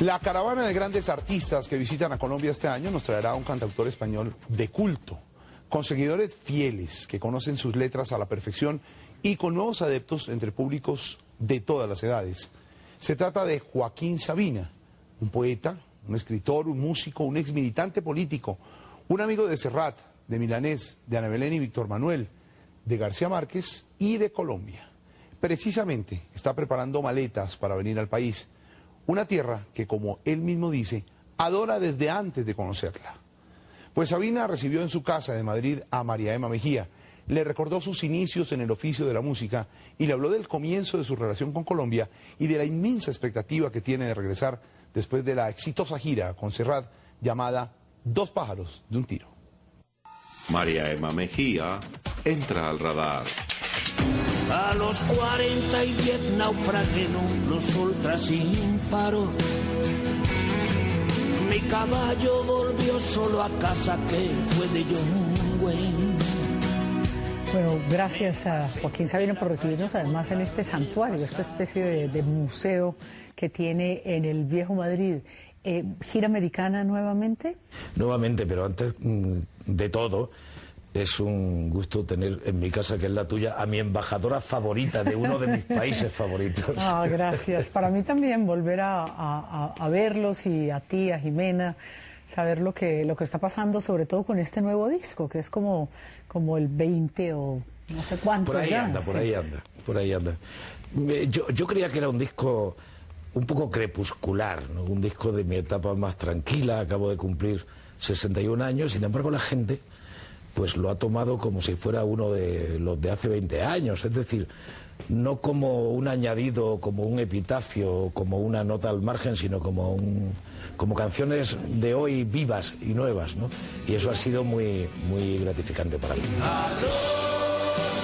La caravana de grandes artistas que visitan a Colombia este año nos traerá a un cantautor español de culto, con seguidores fieles que conocen sus letras a la perfección y con nuevos adeptos entre públicos de todas las edades. Se trata de Joaquín Sabina, un poeta, un escritor, un músico, un exmilitante político, un amigo de Serrat, de Milanés, de Ana Belén y Víctor Manuel, de García Márquez y de Colombia. Precisamente está preparando maletas para venir al país, una tierra que, como él mismo dice, adora desde antes de conocerla. Pues Sabina recibió en su casa de Madrid a María Emma Mejía, le recordó sus inicios en el oficio de la música y le habló del comienzo de su relación con Colombia y de la inmensa expectativa que tiene de regresar después de la exitosa gira con Serrat llamada Dos pájaros de un tiro. María Emma Mejía entra al radar. A los 40 y 10 naufragueron los ultras sin faro. Mi caballo volvió solo a casa, que fue de John Wayne. Bueno, gracias a Joaquín Sabina por recibirnos además en este santuario, esta especie de museo que tiene en el Viejo Madrid. ¿Gira americana nuevamente? Nuevamente, pero antes de todo, es un gusto tener en mi casa, que es la tuya, a mi embajadora favorita de uno de mis países favoritos. Ah, gracias. Para mí también volver a verlos, y a ti, a Jimena, saber lo que está pasando, sobre todo con este nuevo disco, que es como el 20 o no sé cuánto. Por ahí ya. anda, por ahí anda. Yo creía que era un disco un poco crepuscular, ¿no? Un disco de mi etapa más tranquila. Acabo de cumplir 61 años, sin embargo la gente pues lo ha tomado como si fuera uno de los de hace 20 años, es decir, no como un añadido, como un epitafio, como una nota al margen, sino como canciones de hoy vivas y nuevas, ¿no? Y eso ha sido muy, muy gratificante para mí. A los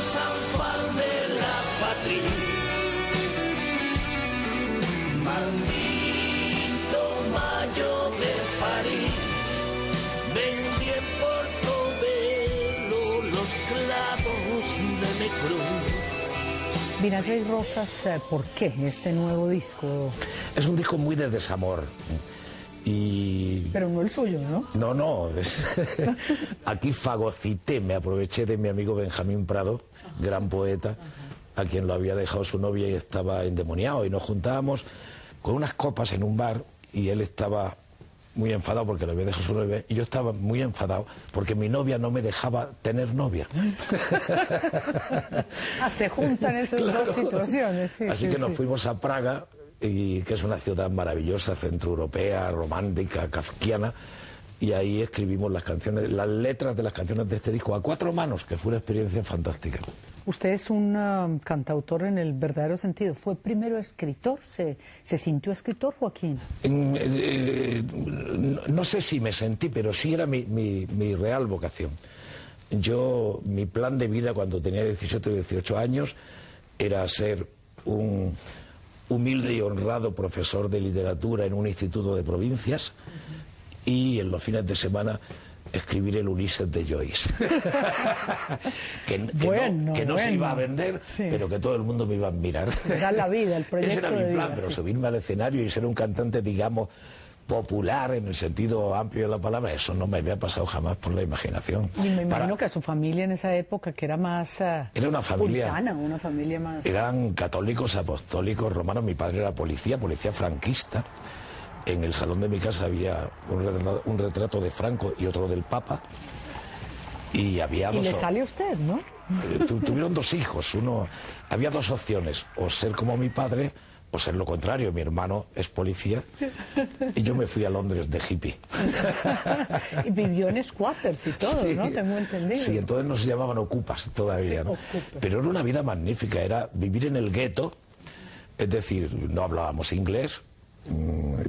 Sanfal de la patria, maldito mayo de París, vendí en Portobelo los clavos de mi cruz. Vinagre y Rosas, ¿por qué este nuevo disco? Es un disco muy de desamor. Pero no el suyo, ¿no? No, aquí fagocité, me aproveché de mi amigo Benjamín Prado, gran poeta, a quien lo había dejado su novia y estaba endemoniado, y nos juntábamos con unas copas en un bar y él estaba muy enfadado porque le había dejado su novia, y yo estaba muy enfadado porque mi novia no me dejaba tener novia. Se juntan esas dos situaciones. Sí, así que nos fuimos a Praga, que es una ciudad maravillosa, centroeuropea, romántica, kafkiana, y ahí escribimos las letras de las canciones de este disco a cuatro manos, que fue una experiencia fantástica. Usted es un cantautor en el verdadero sentido. ¿Fue primero escritor? ¿Se sintió escritor, Joaquín? No sé si me sentí, pero sí era mi real vocación. Mi plan de vida cuando tenía 17 o 18 años era ser un humilde y honrado profesor de literatura en un instituto de provincias, y en los fines de semana escribir el Ulises de Joyce. que no se iba a vender, sí, pero que todo el mundo me iba a admirar. Era la vida, el proyecto. Ese era mi plan, pero subirme al escenario y ser un cantante, digamos, popular en el sentido amplio de la palabra, eso no me había pasado jamás por la imaginación. Y me imagino que a su familia en esa época, que era más era una familia puritana, una familia más... Eran católicos, apostólicos, romanos. Mi padre era policía franquista. En el salón de mi casa había un retrato de Franco y otro del Papa. Y había dos... Y le sale a usted, ¿no? Tuvieron dos hijos. Había dos opciones: o ser como mi padre o ser lo contrario. Mi hermano es policía y yo me fui a Londres de hippie. Y vivió en squatters y todo, sí, ¿no? Tengo entendido. Sí, entonces nos llamaban ocupas todavía, sí, ¿no? Ocupas. Pero era una vida magnífica, era vivir en el gueto, es decir, no hablábamos inglés,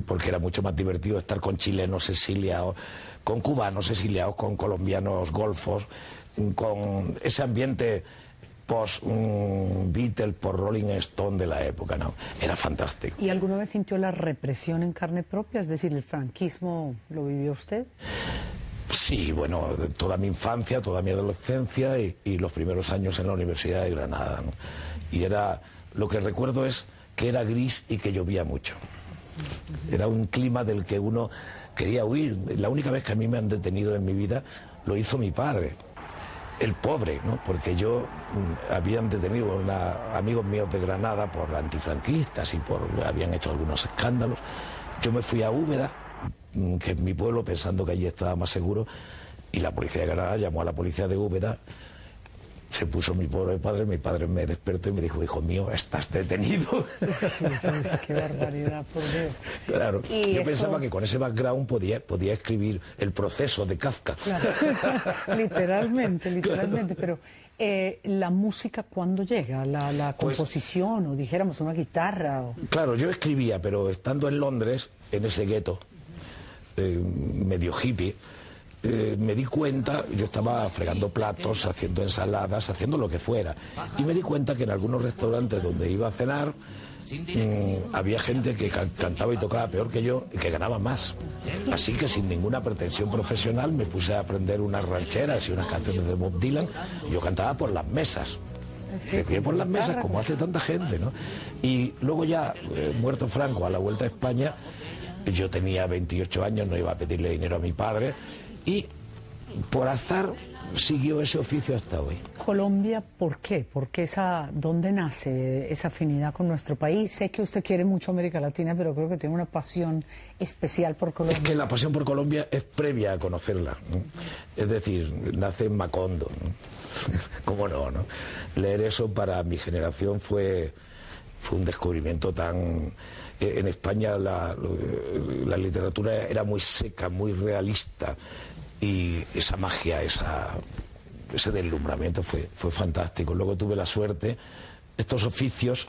porque era mucho más divertido estar con chilenos exiliados, con cubanos exiliados, con colombianos golfos, con ese ambiente post-Beatles, por Rolling Stone de la época, ¿no? Era fantástico. ¿Y alguna vez sintió la represión en carne propia? Es decir, ¿el franquismo lo vivió usted? Sí, bueno, toda mi infancia, toda mi adolescencia y los primeros años en la Universidad de Granada, ¿no? Y lo que recuerdo es que era gris y que llovía mucho. Era un clima del que uno quería huir. La única vez que a mí me han detenido en mi vida lo hizo mi padre, el pobre, ¿no? Porque habían detenido amigos míos de Granada por antifranquistas y habían hecho algunos escándalos. Yo me fui a Úbeda, que es mi pueblo, pensando que allí estaba más seguro, y la policía de Granada llamó a la policía de Úbeda. Se puso mi pobre padre, mi padre me despertó y me dijo: hijo mío, estás detenido. Qué barbaridad, por Dios. Claro, yo pensaba que con ese background podía escribir El proceso de Kafka. Claro. Literalmente, Claro. pero la música, ¿cuándo llega? ¿La composición, o dijéramos una guitarra? Claro, yo escribía, pero estando en Londres, en ese gueto, medio hippie, me di cuenta, yo estaba fregando platos, haciendo ensaladas, haciendo lo que fuera, y me di cuenta que en algunos restaurantes donde iba a cenar había gente que cantaba y tocaba peor que yo y que ganaba más. Así que sin ninguna pretensión profesional me puse a aprender unas rancheras y unas canciones de Bob Dylan, y yo cantaba por las mesas. De pie por las mesas, como hace tanta gente, ¿no? Y luego ya, muerto Franco, a la vuelta a España, yo tenía 28 años, no iba a pedirle dinero a mi padre, y por azar siguió ese oficio hasta hoy. Colombia, ¿por qué? ¿Dónde nace esa afinidad con nuestro país? Sé que usted quiere mucho América Latina, pero creo que tiene una pasión especial por Colombia. Es que la pasión por Colombia es previa a conocerla, ¿no? Es decir, nace en Macondo, ¿no? ¿Cómo no, no? Leer eso para mi generación fue un descubrimiento tan... En España la literatura era muy seca, muy realista, y esa magia, ese deslumbramiento fue fantástico. Luego tuve la suerte, estos oficios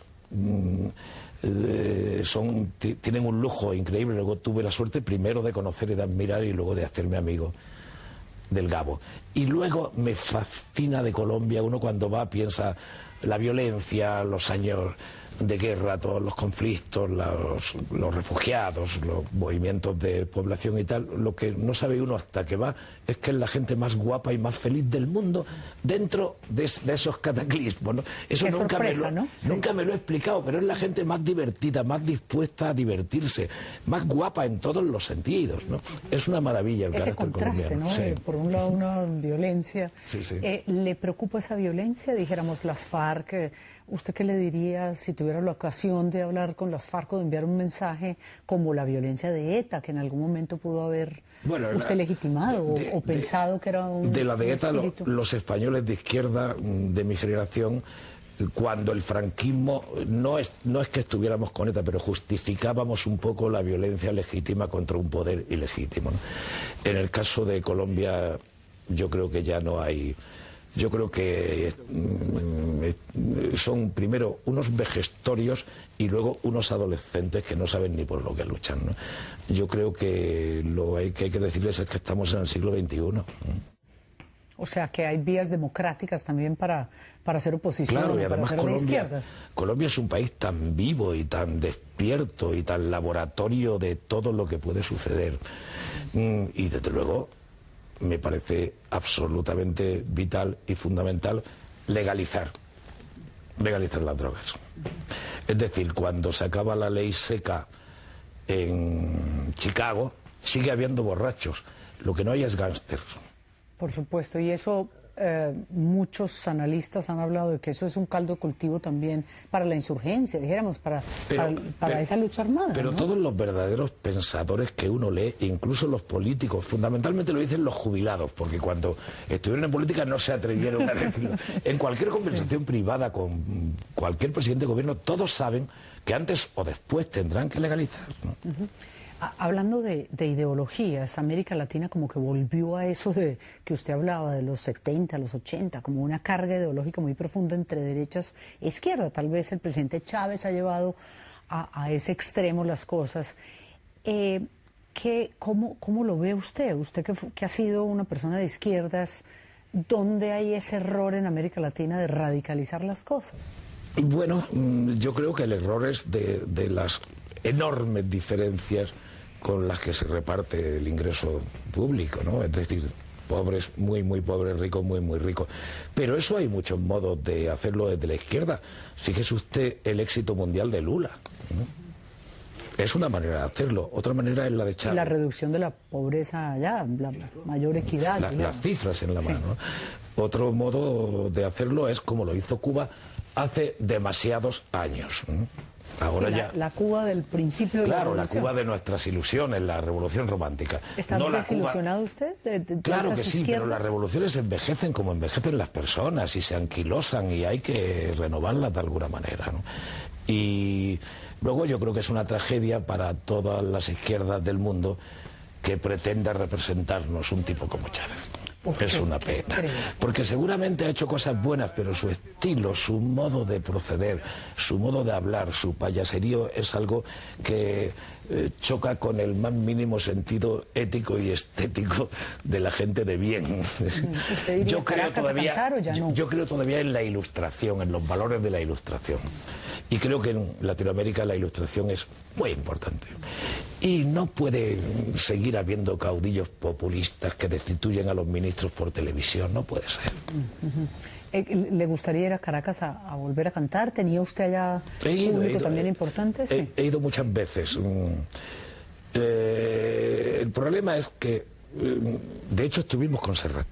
tienen un lujo increíble. Luego tuve la suerte primero de conocer y de admirar, y luego de hacerme amigo del Gabo. Y luego me fascina de Colombia. Uno cuando va piensa la violencia, los años de guerra, todos los conflictos, los refugiados, los movimientos de población y tal. Lo que no sabe uno hasta que va es que es la gente más guapa y más feliz del mundo dentro de esos cataclismos, ¿no? Eso nunca me lo he explicado, pero es la gente más divertida, más dispuesta a divertirse, más guapa en todos los sentidos, ¿no? Es una maravilla el ese carácter contraste, colombiano. ¿no? Sí. Por un lado una violencia. Sí, sí. ¿Le preocupa esa violencia? Dijéramos las FARC. ¿Usted qué le diría si tuviera la ocasión de hablar con las FARC o de enviar un mensaje como la violencia de ETA, que en algún momento pudo haber usted legitimado o pensado que era un... De la de ETA, espíritu? los españoles de izquierda de mi generación, cuando el franquismo, no es que estuviéramos con ETA, pero justificábamos un poco la violencia legítima contra un poder ilegítimo, ¿no? En el caso de Colombia, yo creo que ya no hay... Yo creo que son primero unos vejestorios y luego unos adolescentes que no saben ni por lo que luchan, ¿no? Yo creo que lo que hay que decirles es que estamos en el siglo XXI. O sea, que hay vías democráticas también para hacer oposición, claro, y para además hacer de izquierdas. Colombia es un país tan vivo y tan despierto y tan laboratorio de todo lo que puede suceder. Y desde luego me parece absolutamente vital y fundamental legalizar las drogas. Es decir, cuando se acaba la ley seca en Chicago, sigue habiendo borrachos. Lo que no hay es gángsters. Por supuesto, y eso muchos analistas han hablado de que eso es un caldo de cultivo también para la insurgencia, dijéramos, para esa lucha armada. Pero ¿no? todos los verdaderos pensadores que uno lee, incluso los políticos, fundamentalmente lo dicen los jubilados, porque cuando estuvieron en política no se atrevieron a decirlo. En cualquier conversación privada con cualquier presidente de gobierno, todos saben que antes o después tendrán que legalizar, ¿no? Hablando de ideologías, América Latina como que volvió a eso de que usted hablaba de los 70, los 80, como una carga ideológica muy profunda entre derechas e izquierda. Tal vez el presidente Chávez ha llevado a ese extremo las cosas. ¿Cómo lo ve usted? Usted que ha sido una persona de izquierdas, ¿dónde hay ese error en América Latina de radicalizar las cosas? Bueno, yo creo que el error es de las enormes diferencias con las que se reparte el ingreso público, ¿no? Es decir, pobres, muy, muy pobres, ricos, muy, muy ricos. Pero eso hay muchos modos de hacerlo desde la izquierda. Fíjese usted el éxito mundial de Lula, ¿no? Es una manera de hacerlo. Otra manera es la de echar... La reducción de la pobreza allá, la mayor equidad. Las cifras en la mano. Otro modo de hacerlo es como lo hizo Cuba hace demasiados años. Ahora ya... La Cuba del principio de la revolución. Claro, la Cuba de nuestras ilusiones, la revolución romántica. ¿Está desilusionado usted de Claro que sí, izquierdas? pero las revoluciones envejecen como envejecen las personas y se anquilosan y hay que renovarlas de alguna manera, ¿no? Y luego yo creo que es una tragedia para todas las izquierdas del mundo que pretenda representarnos un tipo como Chávez. Es una pena, porque seguramente ha hecho cosas buenas, pero su estilo, su modo de proceder, su modo de hablar, su payaserío es algo que choca con el más mínimo sentido ético y estético de la gente de bien. Yo creo todavía en la ilustración, en los valores de la ilustración. Y creo que en Latinoamérica la ilustración es muy importante. Y no puede seguir habiendo caudillos populistas que destituyen a los ministros por televisión, no puede ser. ¿Le gustaría ir a Caracas a volver a cantar? ¿Tenía usted allá público también importante? Sí. He ido muchas veces. El problema es que, de hecho, estuvimos con Serrat.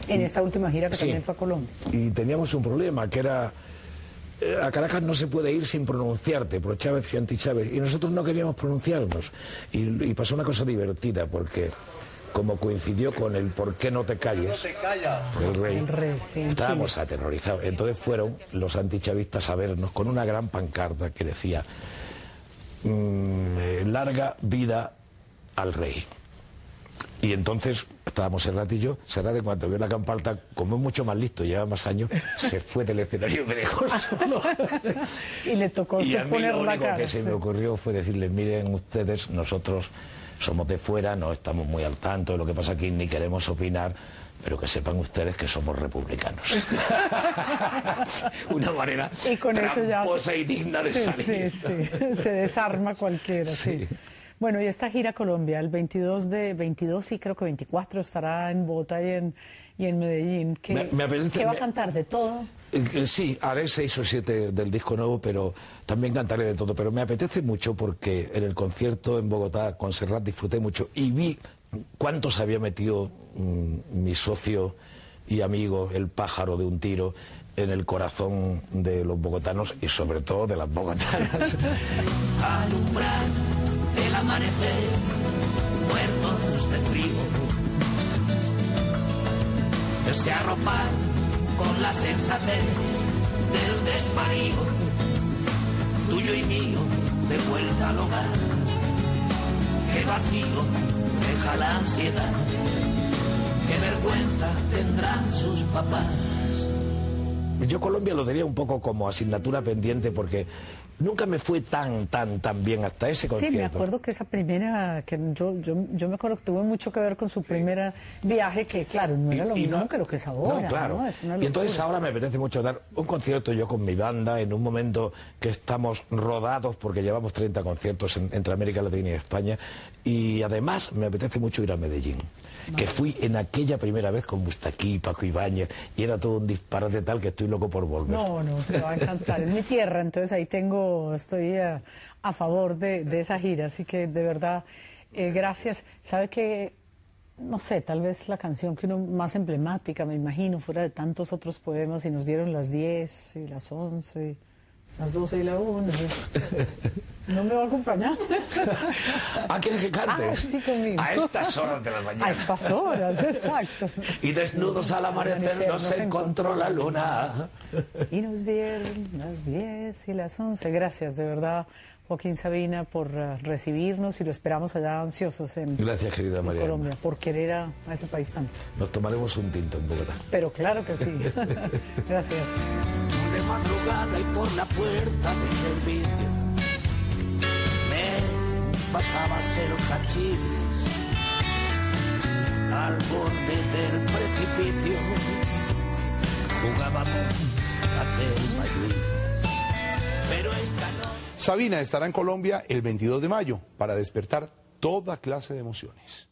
En esta última gira que también fue a Colombia. Y teníamos un problema, que era... A Caracas no se puede ir sin pronunciarte, por Chávez y anti-Chávez. Y nosotros no queríamos pronunciarnos. Y pasó una cosa divertida, porque como coincidió con el ¿por qué no te calles? El rey, sí, estábamos aterrorizados. Entonces fueron los antichavistas a vernos con una gran pancarta que decía larga vida al rey. Y entonces estábamos Serrat y yo. Serrat, en cuanto vio la campanita, como es mucho más listo, lleva más años, se fue del escenario y me dejó solo. Y le tocó y a mí poner lo la único cara. que se me ocurrió fue decirles, miren ustedes, nosotros somos de fuera, no estamos muy al tanto de lo que pasa aquí, ni queremos opinar, pero que sepan ustedes que somos republicanos. Una manera y con tramposa y digna de salir. Sí, se desarma cualquiera, sí. Bueno, y esta gira a Colombia, el 22 y creo que 24 estará en Bogotá y en Medellín. ¿Qué va a cantar? ¿De todo? Sí, haré 6 o 7 del disco nuevo, pero también cantaré de todo. Pero me apetece mucho porque en el concierto en Bogotá con Serrat disfruté mucho y vi cuánto se había metido mi socio y amigo, el pájaro de un tiro, en el corazón de los bogotanos y sobre todo de las bogotanas. Alumbrar el amanecer, muertos de frío, se arropar con la sensatez del desvarío, tuyo y mío, de vuelta al hogar. Qué vacío deja la ansiedad, qué vergüenza tendrán sus papás. Yo Colombia lo tenía un poco como asignatura pendiente porque nunca me fue tan bien hasta ese concierto. Sí, me acuerdo que esa primera, que yo me acuerdo que tuvo mucho que ver con su primer viaje, que claro, no era lo mismo que lo que es ahora. No, claro. ¿no? Es una y entonces locura. ahora me apetece mucho dar un concierto yo con mi banda en un momento que estamos rodados porque llevamos 30 conciertos entre América Latina y España y además me apetece mucho ir a Medellín. Que fui en aquella primera vez con Mustaquí, Paco Ibáñez y era todo un disparate tal que estoy loco por volver. No, se va a encantar. Es mi tierra, entonces ahí estoy a favor de esa gira, así que de verdad, gracias. ¿Sabe qué? No sé, tal vez la canción que uno más emblemática, me imagino, fuera de tantos otros poemas, y nos dieron las 10 y las 11, las 12 y la 1. ¿No me va a acompañar? ¿Quieres que cante? Sí, conmigo. A estas horas de la mañana. A estas horas, exacto. Y desnudos al amanecer nos encontró la luna. Y nos dieron las 10 y las 11. Gracias, de verdad, Joaquín Sabina, por recibirnos y lo esperamos allá ansiosos en Gracias, querida María. Colombia, por querer a ese país tanto. Nos tomaremos un tinto en Bogotá. Pero claro que sí. Gracias. De madrugada y por la puerta del servicio me pasabas el hachís al borde del precipicio, jugábamos a Telma Luis, pero esta noche... Sabina estará en Colombia el 22 de mayo para despertar toda clase de emociones.